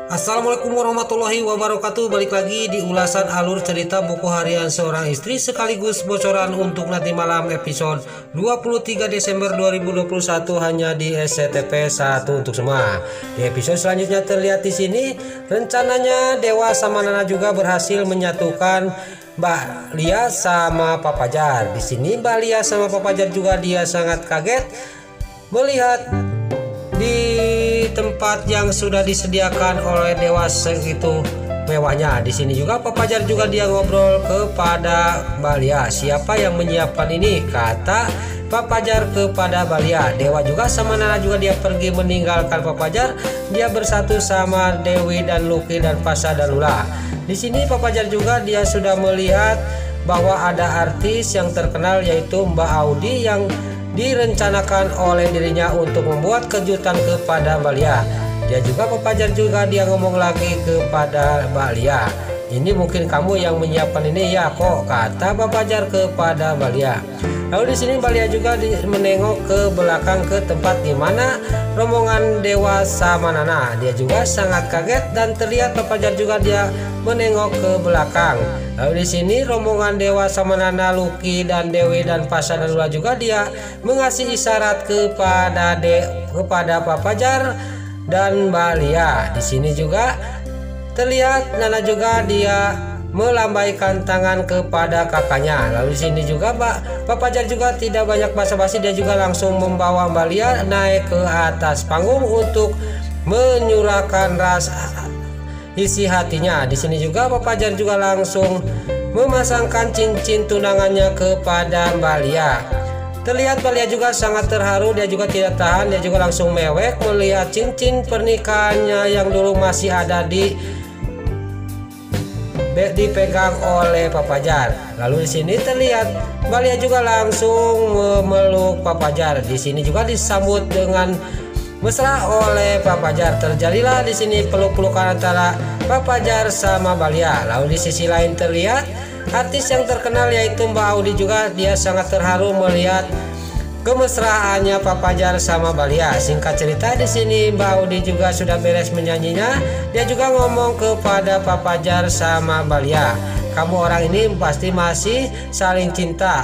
Assalamualaikum warahmatullahi wabarakatuh. Balik lagi di ulasan alur cerita buku harian seorang istri sekaligus bocoran untuk nanti malam episode 23 Desember 2021 hanya di SCTV 1 untuk semua. Di episode selanjutnya terlihat di sini rencananya Dewa sama Nana juga berhasil menyatukan Mbak Lia sama Pak Fajar. Di sini Mbak Lia sama Pak Fajar juga dia sangat kaget melihat di tempat yang sudah disediakan oleh Dewa segitu mewahnya. Di sini juga Pak Fajar juga dia ngobrol kepada Mbak Lia, siapa yang menyiapkan ini, kata Pak Fajar kepada Mbak Lia. Dewa juga sama Nana juga dia pergi meninggalkan Pak Fajar, dia bersatu sama Dewi dan Lucky dan Pasha dan Lula. Di sini Pak Fajar juga dia sudah melihat bahwa ada artis yang terkenal yaitu Mbak Audi yang direncanakan oleh dirinya untuk membuat kejutan kepada Mbak Lia. Dia juga Pak Fajar juga dia ngomong lagi kepada Mbak Lia, ini mungkin kamu yang menyiapkan ini ya kok, kata Pak Fajar kepada Mbak Lia. Lalu di sini Mbak Lia juga menengok ke belakang ke tempat di mana rombongan Dewa sama Nana. Dia juga sangat kaget dan terlihat Pak Fajar juga dia menengok ke belakang. Lalu di sini rombongan Dewa sama Nana, Lucky dan Dewi dan Pasha dan Lula juga dia mengasih isyarat kepada Pak Fajar dan Mbak Lia. Di sini juga terlihat Nana juga dia melambaikan tangan kepada kakaknya. Lalu di sini juga Pak Fajar juga tidak banyak basa-basi, dia juga langsung membawa Mbak Lia naik ke atas panggung untuk menyurahkan rasa isi hatinya. Di sini juga Pak Fajar juga langsung memasangkan cincin tunangannya kepada Mbak Lia. Terlihat Mbak Lia juga sangat terharu, dia juga tidak tahan, dia juga langsung mewek melihat cincin pernikahannya yang dulu masih ada dipegang oleh Pak Fajar. Lalu di sini terlihat Mbak Lia juga langsung memeluk Pak Fajar. Di sini juga disambut dengan mesra oleh Pak Fajar. Terjadilah di sini peluk-pelukan antara Pak Fajar sama Mbak Lia. Lalu di sisi lain terlihat artis yang terkenal yaitu Mbak Audi juga dia sangat terharu melihat kemesraannya Pak Fajar sama Mbak Lia. Singkat cerita di sini Mbak Audi juga sudah beres menyanyinya. Dia juga ngomong kepada Pak Fajar sama Mbak Lia, kamu orang ini pasti masih saling cinta.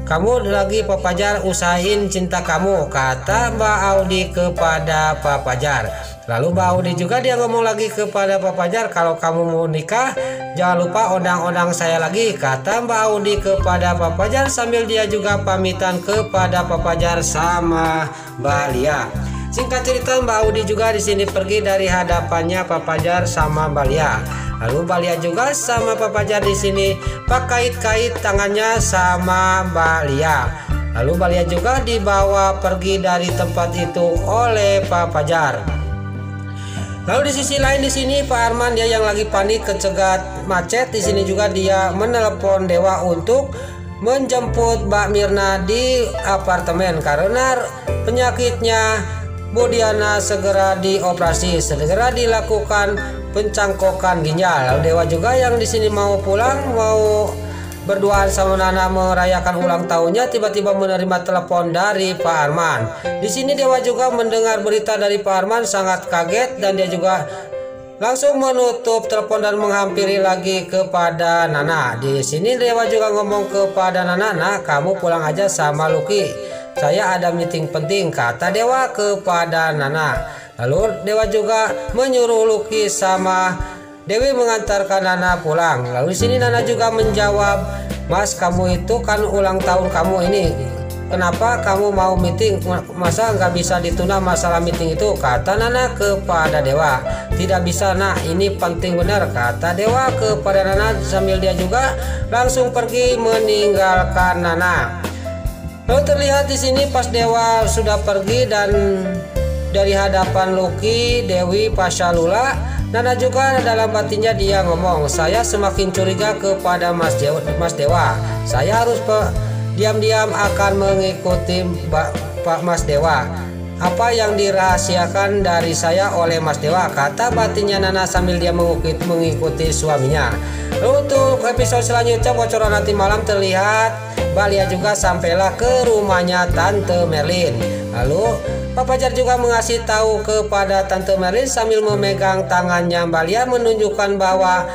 Kamu lagi Pak Fajar usahain cinta kamu, kata Mbak Audi kepada Pak Fajar. Lalu Mbak Audi juga dia ngomong lagi kepada Pak Fajar, kalau kamu mau nikah jangan lupa undang-undang saya lagi, kata Mbak Audi kepada Pak Fajar sambil dia juga pamitan kepada Pak Fajar sama Mbak Lia. Singkat cerita Mbak Audi juga di sini pergi dari hadapannya Pak Fajar sama Mbak Lia. Lalu Mbak Lia juga sama Pak Fajar di sini pakai-kait tangannya sama Mbak Lia. Lalu Mbak Lia juga dibawa pergi dari tempat itu oleh Pak Fajar. Lalu di sisi lain di sini Pak Arman dia yang lagi panik kecegat macet. Di sini juga dia menelpon Dewa untuk menjemput Mbak Mirna di apartemen karena penyakitnya Bu Diana segera dioperasi, segera dilakukan pencangkokan ginjal. Lalu Dewa juga yang di sini mau pulang, mau berduaan sama Nana merayakan ulang tahunnya, tiba-tiba menerima telepon dari Pak Arman. Di sini Dewa juga mendengar berita dari Pak Arman sangat kaget dan dia juga langsung menutup telepon dan menghampiri lagi kepada Nana. Di sini Dewa juga ngomong kepada Nana, "Nah, kamu pulang aja sama Lucky. Saya ada meeting penting," kata Dewa kepada Nana. Lalu Dewa juga menyuruh Lucky sama Dewi mengantarkan Nana pulang. Lalu di sini Nana juga menjawab, "Mas, kamu itu kan ulang tahun kamu ini. Kenapa kamu mau meeting? Masa nggak bisa ditunda masalah meeting itu?" kata Nana kepada Dewa. "Tidak bisa, nah, ini penting benar," kata Dewa kepada Nana sambil dia juga langsung pergi meninggalkan Nana. Lalu terlihat di sini pas Dewa sudah pergi dan dari hadapan Lucky, Dewi, Pasha, Lula, Nana juga dalam batinnya dia ngomong, "Saya semakin curiga kepada Mas Dewa. Saya harus diam-diam akan mengikuti Pak Mas Dewa." apa yang dirahasiakan dari saya oleh Mas Dewa, kata batinnya Nana sambil dia mengikuti suaminya. Lalu untuk episode selanjutnya bocoran nanti malam terlihat Balia juga sampailah ke rumahnya Tante Merlin. Lalu Pak Fajar juga mengasih tahu kepada Tante Merlin sambil memegang tangannya Balia menunjukkan bahwa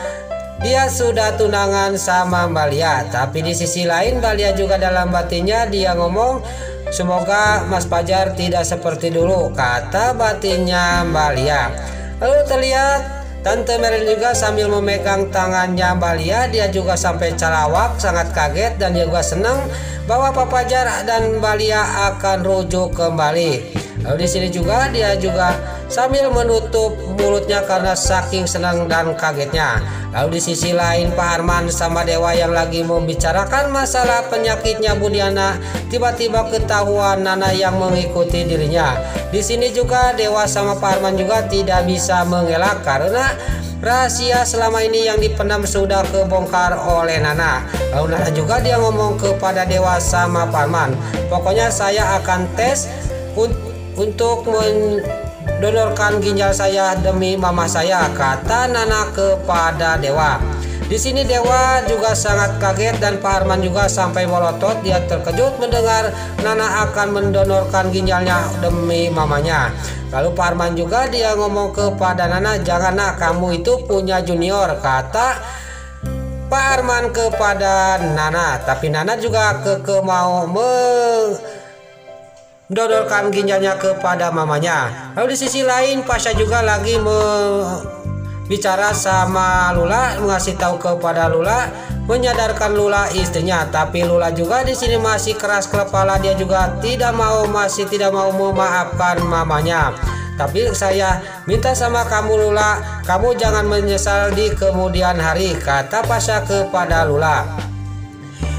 dia sudah tunangan sama Balia. Tapi di sisi lain Balia juga dalam batinnya dia ngomong, semoga Mas Fajar tidak seperti dulu, kata batinnya Balia. Lalu terlihat Tante Merlin juga sambil memegang tangannya Balia, dia juga sampai calawak, sangat kaget dan dia juga senang bahwa Pak Fajar dan Balia akan rujuk kembali. Lalu di sini juga dia juga sambil menutup mulutnya karena saking senang dan kagetnya. Lalu di sisi lain Pak Arman sama Dewa yang lagi membicarakan masalah penyakitnya Budiana, tiba-tiba ketahuan Nana yang mengikuti dirinya. Di sini juga Dewa sama Pak Arman juga tidak bisa mengelak karena rahasia selama ini yang dipendam sudah kebongkar oleh Nana. Lalu Nana juga dia ngomong kepada Dewa sama Pak Arman, pokoknya saya akan tes untuk mendonorkan ginjal saya demi mama saya, kata Nana kepada Dewa. Di sini Dewa juga sangat kaget dan Pak Arman juga sampai melotot, dia terkejut mendengar Nana akan mendonorkan ginjalnya demi mamanya. Lalu Pak Arman juga dia ngomong kepada Nana, jangan nak, kamu itu punya junior, kata Pak Arman kepada Nana. Tapi Nana juga mau mendodorkan ginjalnya kepada mamanya. Lalu di sisi lain Pasha juga lagi bicara sama Lula, mengasih tahu kepada Lula, menyadarkan Lula istrinya. Tapi Lula juga di sini masih keras kepala, dia juga masih tidak mau memaafkan mamanya. Tapi saya minta sama kamu Lula, kamu jangan menyesal di kemudian hari, kata Pasha kepada Lula.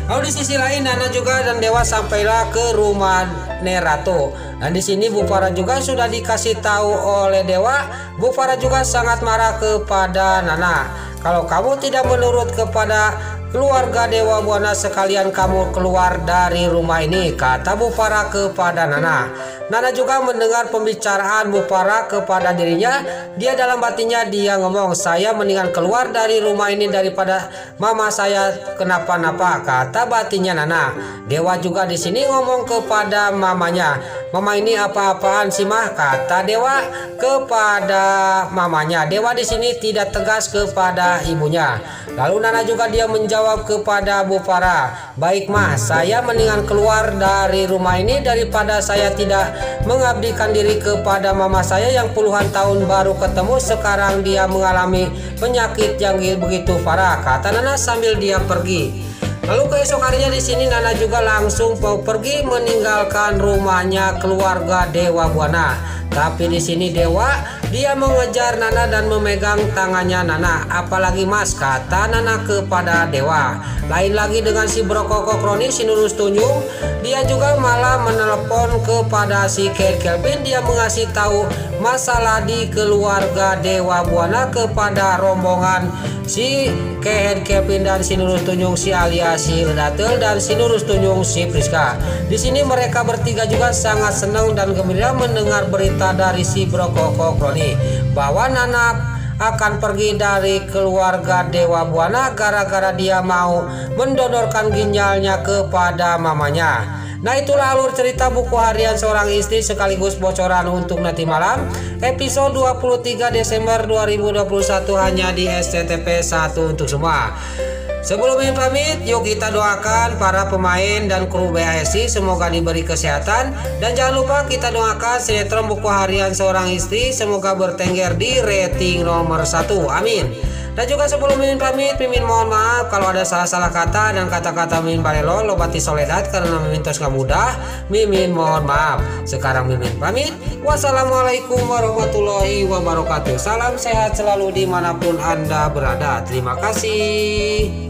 Lalu di sisi lain Nana juga dan Dewa sampailah ke rumah Nerato. Dan di sini Bu Farah juga sudah dikasih tahu oleh Dewa. Bu Farah juga sangat marah kepada Nana. Kalau kamu tidak menurut kepada keluarga Dewa Buana, sekalian kamu keluar dari rumah ini, kata Bu Farah kepada Nana. Nana juga mendengar pembicaraan Bu Farah kepada dirinya. Dia dalam batinnya dia ngomong, saya mendingan keluar dari rumah ini daripada mama saya kenapa-napa, kata batinnya Nana. Dewa juga di sini ngomong kepada mamanya, mama ini apa-apaan sih mah, kata Dewa kepada mamanya. Dewa di sini tidak tegas kepada ibunya. Lalu Nana juga dia menjawab kepada Bu Farah, baik mah, saya mendingan keluar dari rumah ini daripada saya tidak mengabdikan diri kepada mama saya yang puluhan tahun baru ketemu, sekarang dia mengalami penyakit yang begitu parah, kata Nana sambil dia pergi. Lalu keesok harinya di sini Nana juga langsung mau pergi meninggalkan rumahnya keluarga Dewa Buana. Tapi di sini Dewa dia mengejar Nana dan memegang tangannya Nana. Apalagi mas, kata Nana kepada Dewa. Lain lagi dengan si Brokoko Kroni, si Nurus Tunjung, dia juga malah menelepon kepada si Kelvin. Dia mengasih tahu masalah di keluarga Dewa Buana kepada rombongan si Kelvin dan si Nurus Tunjung, si Alia, si Redatel dan si Nurus Tunjung, si Priska. Di sini mereka bertiga juga sangat senang dan gembira mendengar berita dari si Brokoko Kroni bahwa Nana akan pergi dari keluarga Dewa Buana gara-gara dia mau mendonorkan ginjalnya kepada mamanya. Nah, itulah alur cerita buku harian seorang istri sekaligus bocoran untuk nanti malam episode 23 Desember 2021 hanya di SCTP 1 untuk semua. Sebelum pamit, yuk kita doakan para pemain dan kru BASI semoga diberi kesehatan, dan jangan lupa kita doakan sinetron buku harian seorang istri semoga bertengger di rating nomor 1. Amin. Dan juga sebelum Mimin pamit, Mimin mohon maaf kalau ada salah-salah kata dan kata-kata Mimin balelo lobati soledat karena Mimin tos gak mudah. Mimin mohon maaf. Sekarang Mimin pamit. Wassalamualaikum warahmatullahi wabarakatuh. Salam sehat selalu dimanapun Anda berada. Terima kasih.